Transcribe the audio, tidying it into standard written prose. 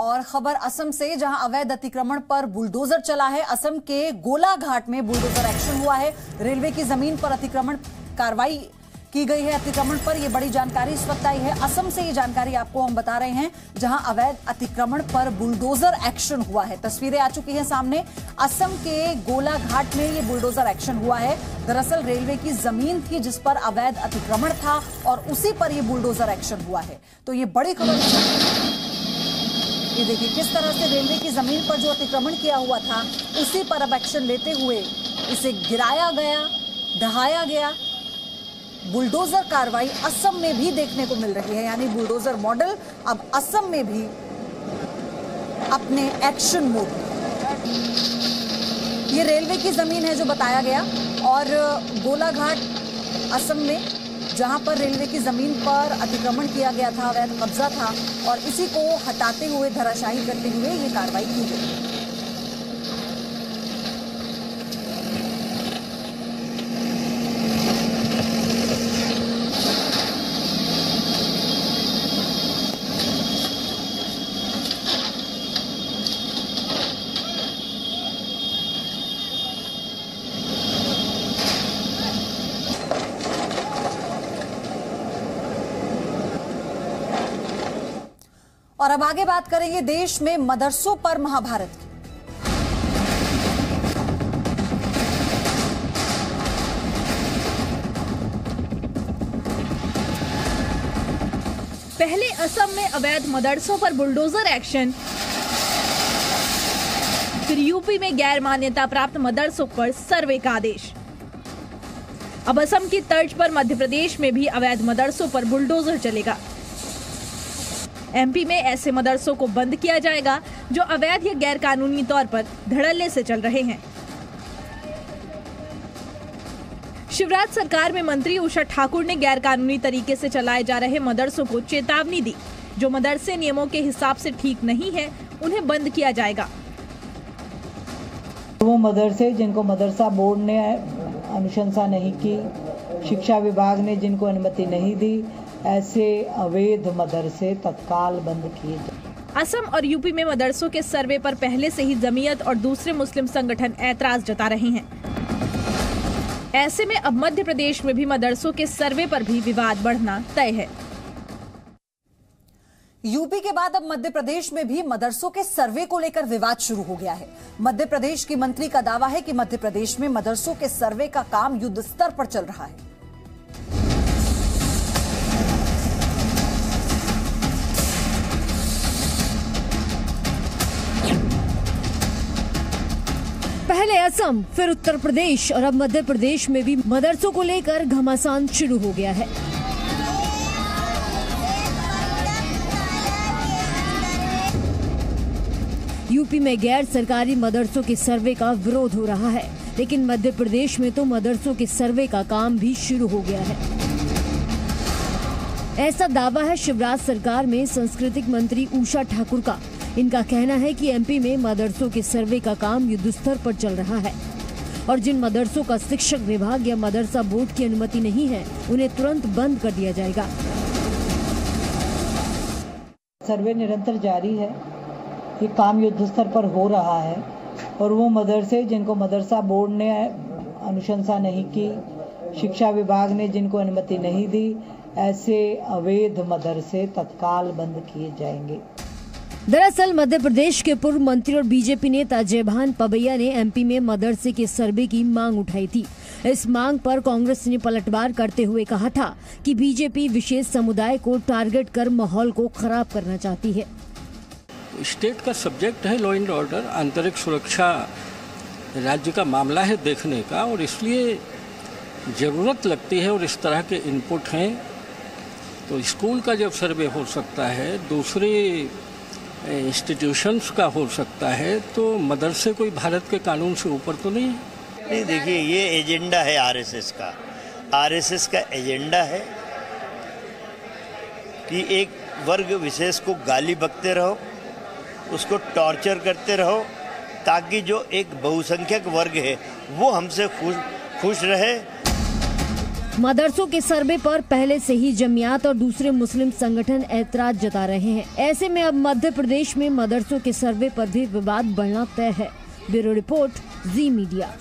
और खबर असम से, जहां अवैध अतिक्रमण पर बुलडोजर चला है। असम के गोलाघाट में बुलडोजर एक्शन हुआ है। रेलवे की जमीन पर अतिक्रमण कार्रवाई की गई है। अतिक्रमण पर यह बड़ी जानकारी इस वक्त आई है। असम से ये जानकारी आपको हम बता रहे हैं, जहां अवैध अतिक्रमण पर बुलडोजर एक्शन हुआ है। तस्वीरें आ चुकी हैं सामने। असम के गोलाघाट में ये बुलडोजर एक्शन हुआ है। दरअसल रेलवे की जमीन थी जिस पर अवैध अतिक्रमण था और उसी पर यह बुलडोजर एक्शन हुआ है। तो ये बड़ी खबर, ये देखिए किस तरह से रेलवे की जमीन पर जो अतिक्रमण किया हुआ था उसी पर अब एक्शन लेते हुए इसे गिराया गया, ढहाया गया। बुलडोजर कार्रवाई असम में भी देखने को मिल रही है, यानी बुलडोजर मॉडल अब असम में भी अपने एक्शन मोड में। ये रेलवे की जमीन है जो बताया गया, और गोलाघाट असम में, जहां पर रेलवे की जमीन पर अतिक्रमण किया गया था, अवैध कब्जा था, और इसी को हटाते हुए, धराशायी करते हुए ये कार्रवाई की गई। और अब आगे बात करेंगे देश में मदरसों पर महाभारत की। पहले असम में अवैध मदरसों पर बुलडोजर एक्शन, फिर यूपी में गैर मान्यता प्राप्त मदरसों पर सर्वे का आदेश। अब असम की तर्ज पर मध्य प्रदेश में भी अवैध मदरसों पर बुलडोजर चलेगा। एमपी में ऐसे मदरसों को बंद किया जाएगा जो अवैध या गैर कानूनी तौर पर धड़ल्ले से चल रहे हैं। शिवराज सरकार में मंत्री उषा ठाकुर ने गैर कानूनी तरीके से चलाए जा रहे मदरसों को चेतावनी दी। जो मदरसे नियमों के हिसाब से ठीक नहीं है, उन्हें बंद किया जाएगा। वो मदरसे जिनको मदरसा बोर्ड ने अनुशंसा नहीं की, शिक्षा विभाग ने जिनको अनुमति नहीं दी, ऐसे अवैध मदरसे तत्काल बंद किए जाए। असम और यूपी में मदरसों के सर्वे पर पहले से ही जमीयत और दूसरे मुस्लिम संगठन ऐतराज जता रहे हैं। ऐसे में अब मध्य प्रदेश में भी मदरसों के सर्वे पर भी विवाद बढ़ना तय है। यूपी के बाद अब मध्य प्रदेश में भी मदरसों के सर्वे को लेकर विवाद शुरू हो गया है। मध्य प्रदेश की मंत्री का दावा है कि मध्य प्रदेश में मदरसों के सर्वे का काम युद्ध स्तर पर चल रहा है। पहले असम, फिर उत्तर प्रदेश और अब मध्य प्रदेश में भी मदरसों को लेकर घमासान शुरू हो गया है। यूपी में गैर सरकारी मदरसों के सर्वे का विरोध हो रहा है, लेकिन मध्य प्रदेश में तो मदरसों के सर्वे का काम भी शुरू हो गया है। ऐसा दावा है शिवराज सरकार में सांस्कृतिक मंत्री उषा ठाकुर का। इनका कहना है कि एमपी में मदरसों के सर्वे का काम युद्ध स्तर पर चल रहा है और जिन मदरसों का शिक्षक विभाग या मदरसा बोर्ड की अनुमति नहीं है, उन्हें तुरंत बंद कर दिया जाएगा। सर्वे निरंतर जारी है, ये काम युद्ध स्तर पर हो रहा है, और वो मदरसे जिनको मदरसा बोर्ड ने अनुशंसा नहीं की, शिक्षा विभाग ने जिनको अनुमति नहीं दी, ऐसे अवैध मदरसे तत्काल बंद किए जाएंगे। दरअसल मध्य प्रदेश के पूर्व मंत्री और बीजेपी नेता जयभान पवैया ने एमपी में मदरसे के सर्वे की मांग उठाई थी। इस मांग पर कांग्रेस ने पलटवार करते हुए कहा था कि बीजेपी विशेष समुदाय को टारगेट कर माहौल को खराब करना चाहती है। स्टेट का सब्जेक्ट है लॉ एंड ऑर्डर, आंतरिक सुरक्षा राज्य का मामला है देखने का, और इसलिए ज़रूरत लगती है और इस तरह के इनपुट हैं। तो स्कूल का जब सर्वे हो सकता है, दूसरे इंस्टीट्यूशंस का हो सकता है, तो मदरसे कोई भारत के कानून से ऊपर तो नहीं है। नहीं, देखिए ये एजेंडा है आरएसएस का। आरएसएस का एजेंडा है कि एक वर्ग विशेष को गाली बकते रहो, उसको टॉर्चर करते रहो, ताकि जो एक बहुसंख्यक वर्ग है वो हमसे खुश रहे। मदरसों के सर्वे पर पहले से ही जमियात और दूसरे मुस्लिम संगठन ऐतराज जता रहे हैं। ऐसे में अब मध्य प्रदेश में मदरसों के सर्वे पर भी विवाद बढ़ना तय है। ब्यूरो रिपोर्ट, जी मीडिया।